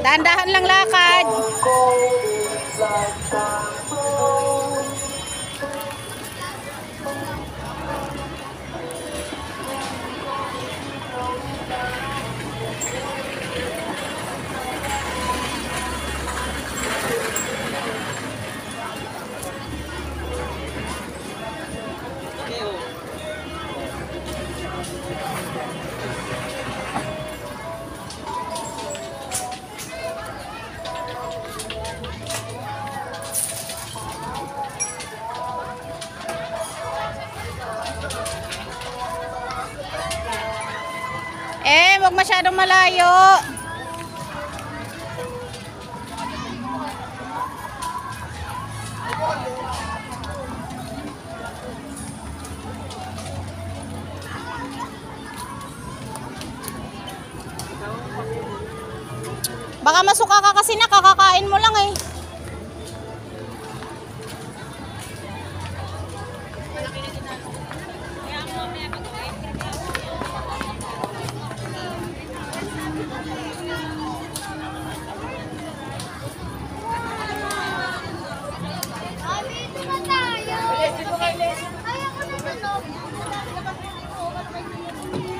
Dahan-dahan lang lakad. Wag masyadong malayo. Baka masuka ka kasi nakakakain mo lang eh.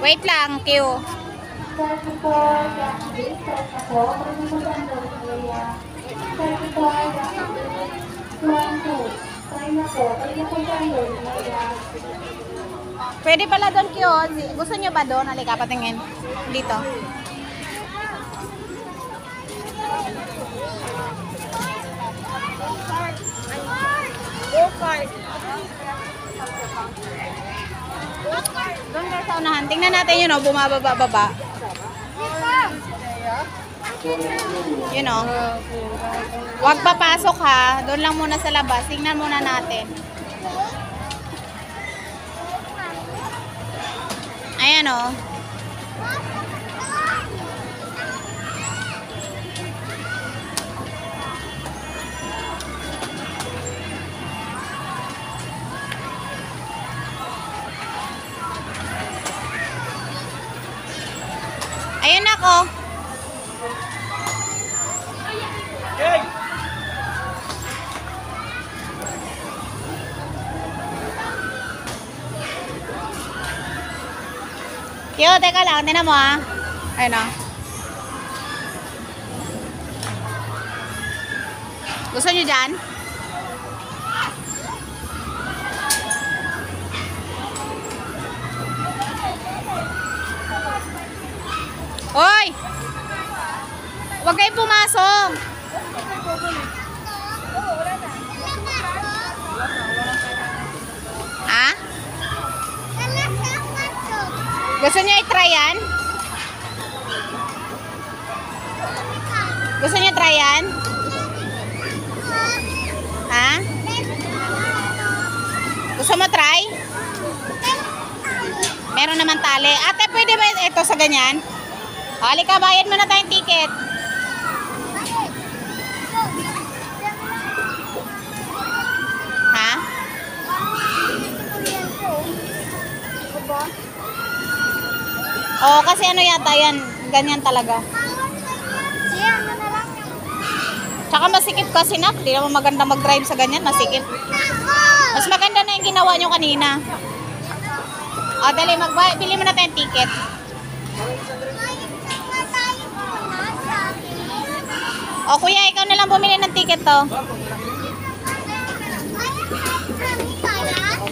Wait lang, Q. Pwede pala doon, Q. Gusto nyo ba doon? Halika, patingin. Dito. Doon kayo sa unahan. Tingnan natin yun, bumababa-baba. Yun o. Huwag papasok ha. Doon lang muna sa labas. Tingnan muna natin. Ayan o. Ayun ako. Yo, teka lang, tingnan mo ah. Ayun ah. Gusto nyo dyan? Hoy! Huwag kayong pumasok. Ha? Gusto niyo i-try yan? Gusto niyo try yan? Ha? Gusto mo try? Meron naman tali. Ate, pwede ba ito sa ganyan? Halika, bayad mo na tayong ticket. Ha? Oo, kasi ano yata yan. Ganyan talaga. Tsaka masikip kasi na. Hindi naman maganda mag-drive sa ganyan. Masikip. Mas maganda na yung ginawa nyo kanina. O, dali. Bili mo na tayong ticket. O kuya, ikaw na lang bumili ng ticket to.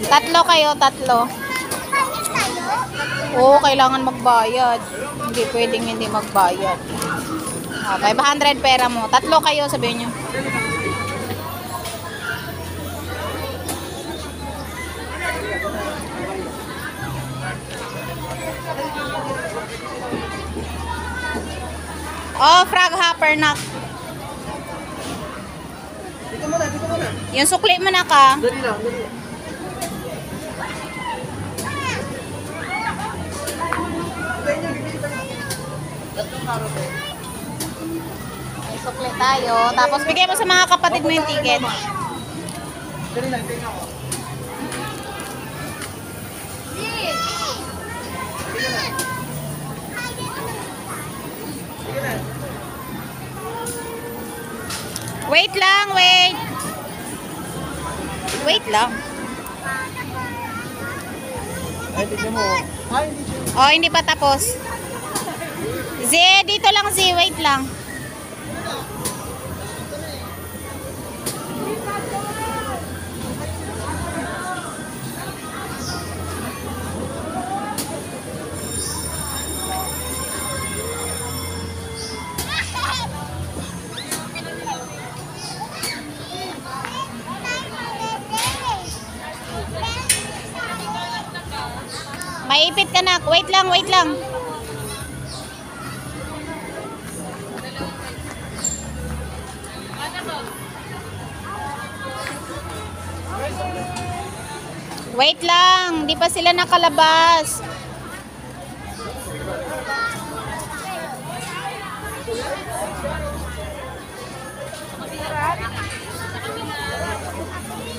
Tatlo kayo, tatlo. Oo, kailangan magbayad. Hindi pwedeng hindi magbayad. O, 500 pera mo. Tatlo kayo, sabihin nyo. Oh, frog hopper na. Dito muna. Yung sukli mo na ka. Dali lang. May sukli tayo. Tapos bigay mo sa mga kapatid mo yung ticket. Dali lang, tingnan ko. Wait lang, wait. Wait lang. Ay, tignan mo. Ay, hindi siya. Oh, hindi pa tapos. Z, dito lang Z, wait lang. Maipit ka na. Wait lang, wait lang. Wait lang, di pa sila nakalabas.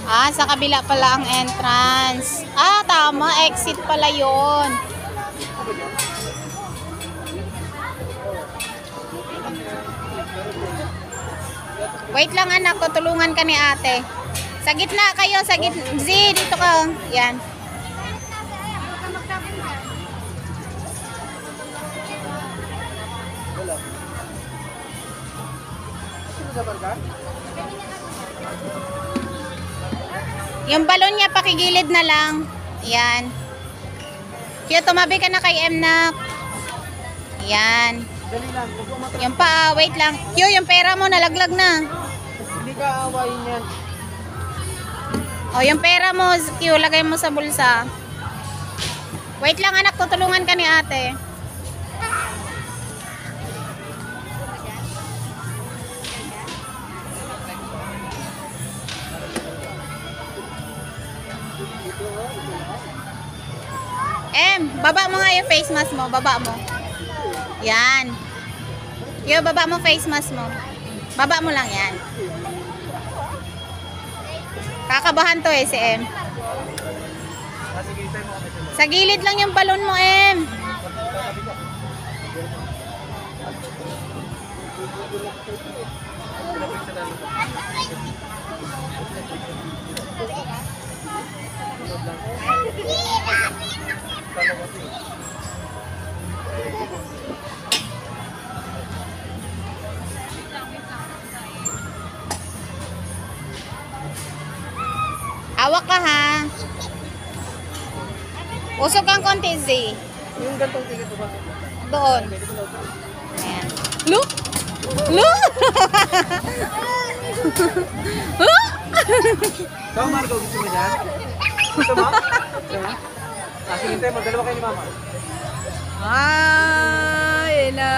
Ah, sa kabila pala ang entrance. Ah, tama, exit pala yon. Wait lang anak, tutulungan ka ni ate. Sa gitna kayo, sa gitna. Z, dito ka. Yan. Yung balon niya, pakigilid na lang. Yan. Kaya tumabi ka na kay Mnak. Yan. Dali lang. Huwag mo matapos. Yung pa, wait lang. Q, yung pera mo, nalaglag na. Hindi ka awayin yan. O, yung pera mo, Q, lagay mo sa bulsa. Wait lang anak, tutulungan ka ni ate. Baba mo nga yung face mask mo, baba mo. Yan. Yo, baba mo face mask mo. Baba mo lang yan. Kakabahan to eh si M. Sa gilid lang yung balon mo, M. Hawak ka ha. Usog kang konti, Z. Yung gantong ticket ba? Doon. Ayan. Look! Look! Ikaw, Marco, gusto mo dyan? Gusto mo? Gusto mo? Ah, sige tayo, magdalawa kayo ni Mama. Ay, na.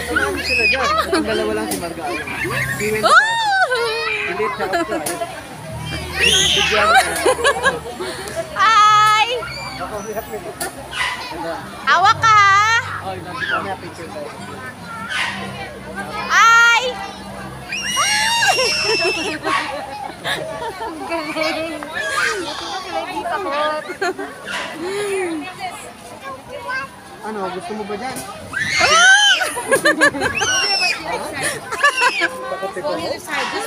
Samahan niyo sila dyan. Ang dalawa lang si Marga. Si Wendy Oh! Pilit, tsaka ito. Bigyan mo. Ay! Ako, lihat mo. Hawak ka ha. Ay, nandito kami ang picture tayo. Ay! Ano, gusto mo ba dyan? Takot ito mo?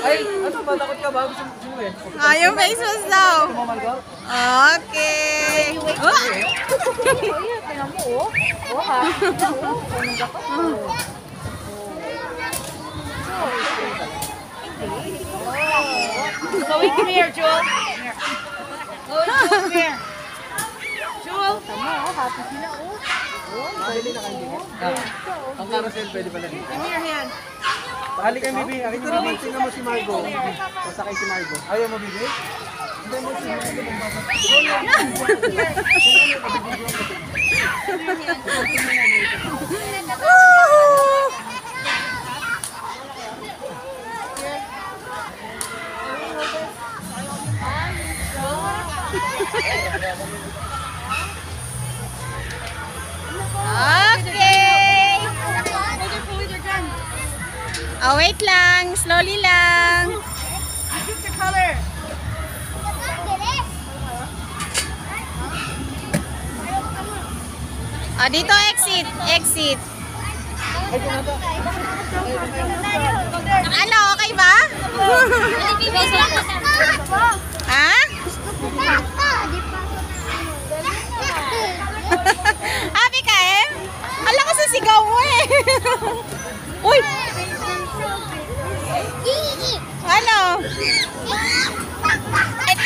Ay, ano ba? Takot ka ba? Gusto mo eh? Ah, yung face mask daw. Gusto mo, Marga? Okay. Oh! Chloe, come here, Jewel. Chloe, come here. Jewel. Pwede na kayo. Ang carousel, pwede pala dito. Give me your hand. Hali kayo, Bibi. Hali kayo, Bibi. Tingnan mo si Margo. Masakay si Margo. Ayaw mo, Bibi? Hindi mo si Margo. Okay. Oh, wait lang. Slowly lang. Pick the color. Ah, dito exit. Exit. Ano, okay ba? Ha? Happy ka eh? Ala ka sa sigaw mo eh. Uy! Ano?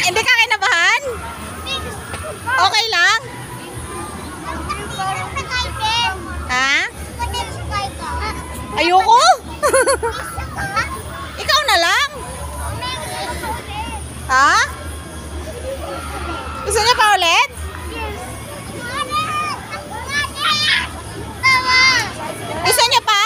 Hindi ka kinabahan? Okay lang? Ha? Ayoko? Ikaw na lang? Ha? Gusto niya pa ulit? Gusto niya pa?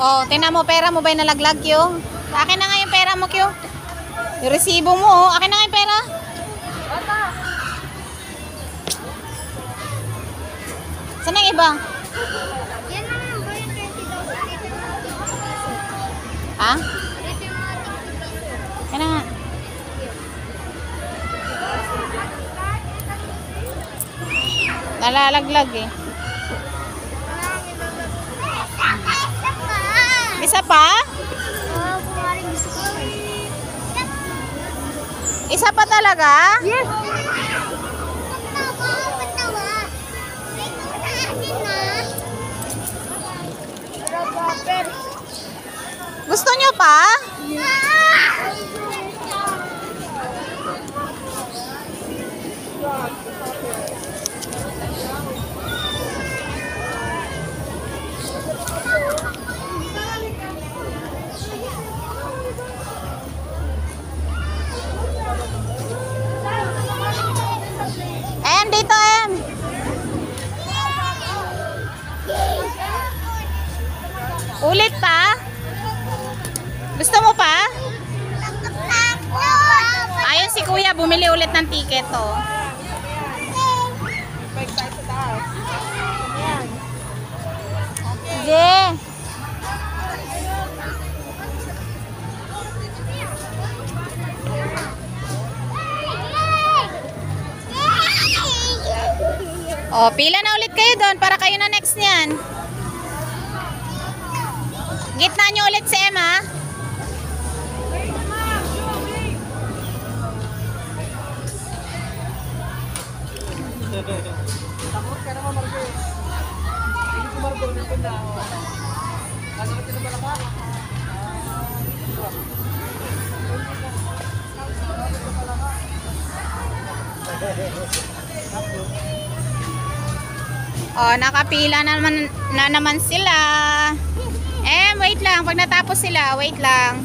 Oh, tingnan mo, pera mo ba yung nalaglag, Kyo? Akin na nga yung pera mo, Kyo. Yung resibo mo, oh. Akin na nga yung pera. Saan ang iba? Ha? Akin na nga. Nalalaglag eh. Isa pa? Isa pa talaga? Yes. Gusto nyo pa? Dito em. Ulit pa? Gusto mo pa? Ayun si kuya, bumili ulit ng ticket oh. Sige. Oh, pila na ulit kayo doon para kayo na next niyan. Gitna nyo ulit si Emma. Takot ka naman, Margo. Hindi ko Margo, nandun na. Ano ka tinabalaka? Oh, nakapila na naman sila. Wait lang. Pag natapos sila, wait lang.